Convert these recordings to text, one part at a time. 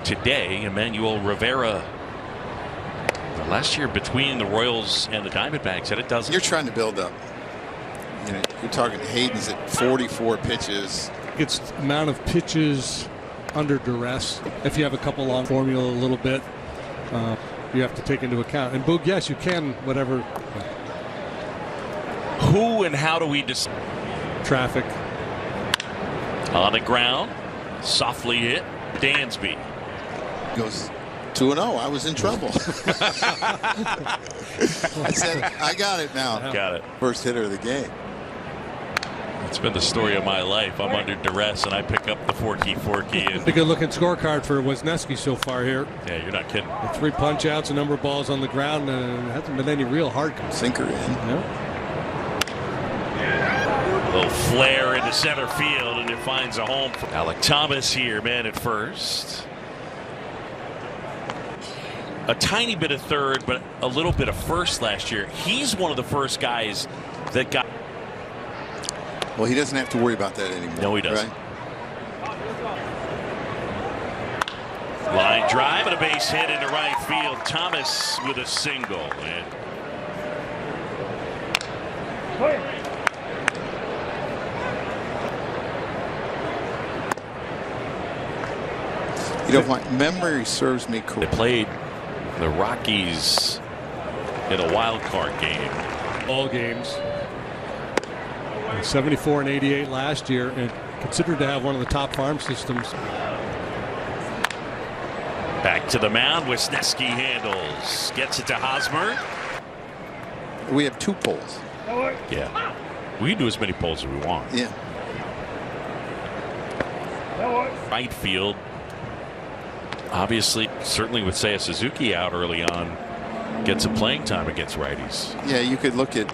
today. Emmanuel Rivera. Last year between the Royals and the Diamondbacks had a dozen. You're trying to build up. You know, you're talking Hayden's at 44 pitches. It's amount of pitches under duress. If you have a couple long formula a little bit, you have to take into account. And Boog, yes, you can whatever. Who and how do we decide? Traffic. On the ground, softly hit. Dansby goes 2-0. I was in trouble. I said, I got it now. Got it. First hitter of the game. It's been the story of my life. I'm under duress and I pick up the forky. And a good looking scorecard for Wisniewski so far here. Yeah, you're not kidding. 3 punch outs, a number of balls on the ground, and hasn't been any real hard. Sinker in. Yeah. A little flare into center field, and it finds a home for Alec Thomas here, man at first. A tiny bit of third, but a little bit of first last year. He's one of the first guys that got. Well, he doesn't have to worry about that anymore. No, he doesn't. Right? Line drive and a base hit into right field. Thomas with a single. And you know, if my memory serves me correct. They played the Rockies in a wild card game. All games. 74 and 88 last year, and considered to have one of the top farm systems. Back to the mound. Wisniewski handles. Gets it to Hosmer. We have 2 polls. Yeah. We can do as many polls as we want. Yeah. Right field. Obviously, certainly with Seiya Suzuki out early on, gets some playing time against righties. Yeah, you could look at.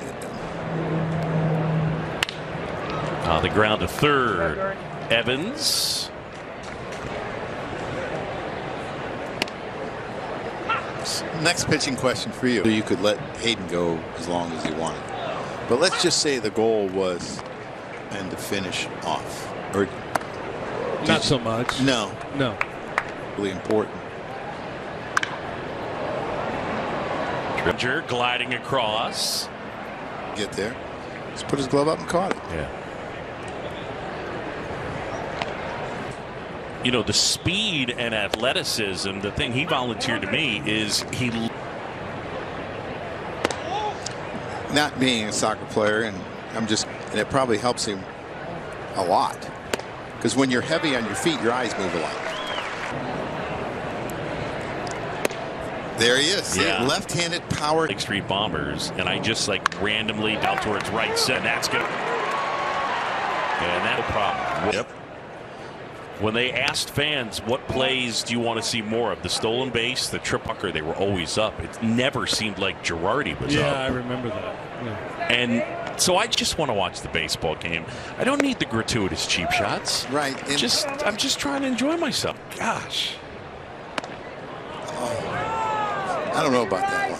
On the ground to third. Evans. Next pitching question for you. You could let Hayden go as long as he wanted. But let's just say the goal was and to finish off. Or not so much. No. No. Really important. Tringer gliding across. Get there. Just put his glove up and caught it. Yeah. You know, the speed and athleticism, the thing he volunteered to me is he. Not being a soccer player, and and it probably helps him a lot. Because when you're heavy on your feet, your eyes move a lot. There he is. Yeah. Left-handed power. Lake Street Bombers, and I just like randomly down towards right center. That's good. And that's a problem. Yep. When they asked fans what plays do you want to see more of, the stolen base, the trip pucker, they were always up. It never seemed like Girardi was up. Yeah, I remember that. Yeah. And so I just want to watch the baseball game. I don't need the gratuitous cheap shots. Right. I'm just trying to enjoy myself. Gosh. I don't know about that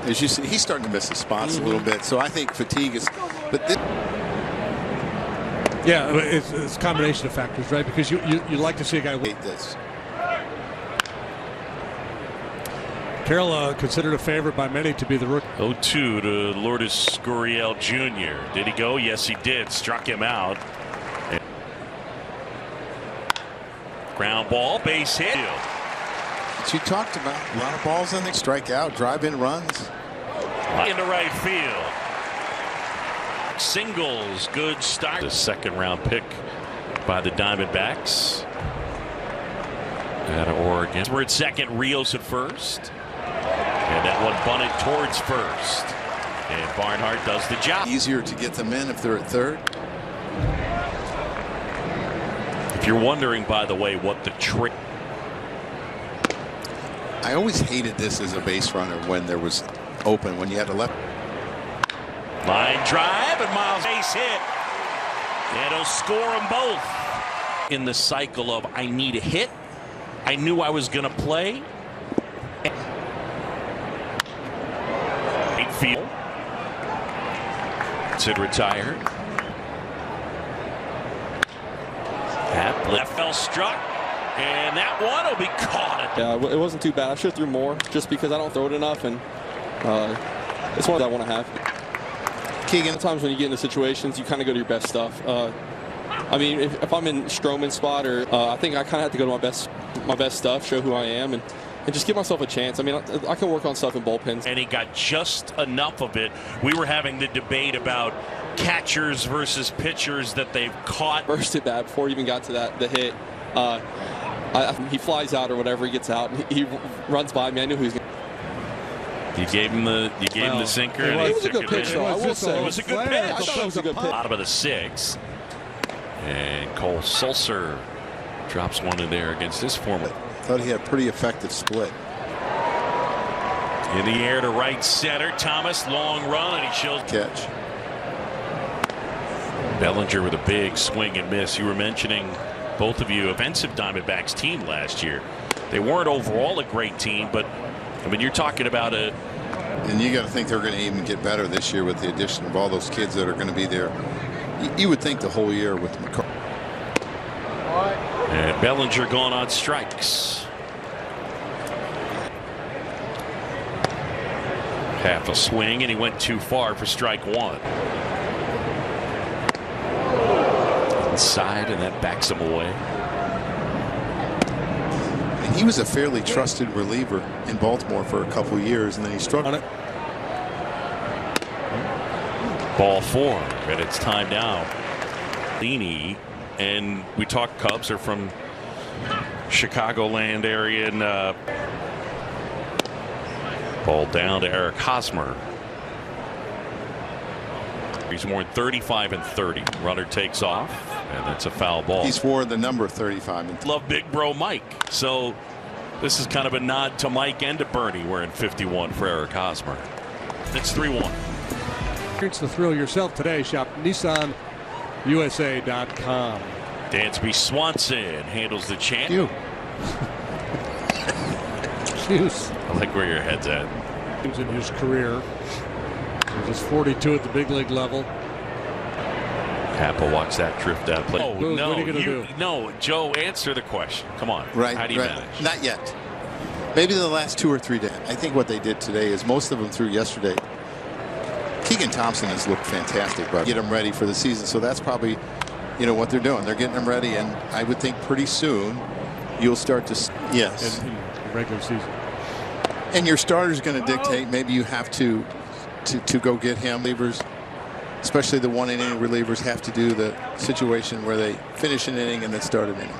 one. As you see, he's starting to miss the spots a little bit. So I think fatigue is. But yeah, it's a combination of factors, right? Because you like to see a guy hate this. Carroll considered a favorite by many to be the rookie. 0-2 to Lourdes Gurriel Jr. Did he go? Yes, he did. Struck him out. Ground ball, base hit. But you talked about a lot of balls in there. Strike out, drive in runs. Into right field. Singles, good start. The second round pick by the Diamondbacks out of Oregon. We're at second, Rios at first. And that one bunted towards first. And Barnhart does the job. Easier to get them in if they're at third. If you're wondering, by the way, what the trick. I always hated this as a base runner when there was open, when you had a left. Line drive and Miles base hit. And he'll score them both. In the cycle of I need a hit. I knew I was going to play. Right field. Sid retired. Fell struck, and that one will be caught. Yeah, it wasn't too bad. I should have threw more just because I don't throw it enough, and it's one that I want to have. Keegan, sometimes when you get into situations, you kind of go to your best stuff. I mean, if I'm in Stroman's spot, or I think I kind of have to go to my best stuff, show who I am, and just give myself a chance. I mean, I can work on stuff in bullpens. And he got just enough of it. We were having the debate about catchers versus pitchers that they've caught. Burst it bad before he even got to the hit. He flies out or whatever, he gets out, and he runs by me. I knew who he was going to. You gave him the sinker. It was a good pitch, though. I will say. It was a good pitch. I thought it was a good pitch. Bottom of the 6th. And Cole Sulser drops one in there against his former. Thought he had a pretty effective split. In the air to right center. Thomas, long run, and he shows catch. Bellinger with a big swing and miss. You were mentioning, both of you, offensive Diamondbacks team last year. They weren't overall a great team, but I mean, you're talking about a. And you got to think they're going to even get better this year with the addition of all those kids that are going to be there. You would think the whole year with McCarthy. And Bellinger going on strikes. Half a swing, and he went too far for strike 1. Inside, and that backs him away. And he was a fairly trusted reliever in Baltimore for a couple years, and then he struggled. Ball 4, and it's time now. Leany, and we talk Cubs are from Chicagoland area, and ball down to Eric Hosmer. He's worn 35 and 30. Runner takes off, and that's a foul ball. He's wore the number 35. And love Big Bro Mike. So this is kind of a nod to Mike and to Bernie wearing 51 for Eric Hosmer. It's 3-1. Experience the thrill yourself today. Shop NissanUSA.com. Dansby Swanson handles the chant. I like where your head's at. In his career, he was 42 at the big league level. Kappa watch that drift out play. Oh Boog, no! what are you gonna do? No, Joe, answer the question. Come on. Right. How do you manage? Not yet. Maybe the last 2 or 3 days. I think what they did today is most of them threw yesterday. Keegan Thompson has looked fantastic, but get them ready for the season. So that's probably, what they're doing. They're getting them ready, and I would think pretty soon you'll start to in regular season. And your starter's going to dictate. Maybe you have to go get him. Relievers, especially the 1-inning relievers, have to do the situation where they finish an inning and then start an inning.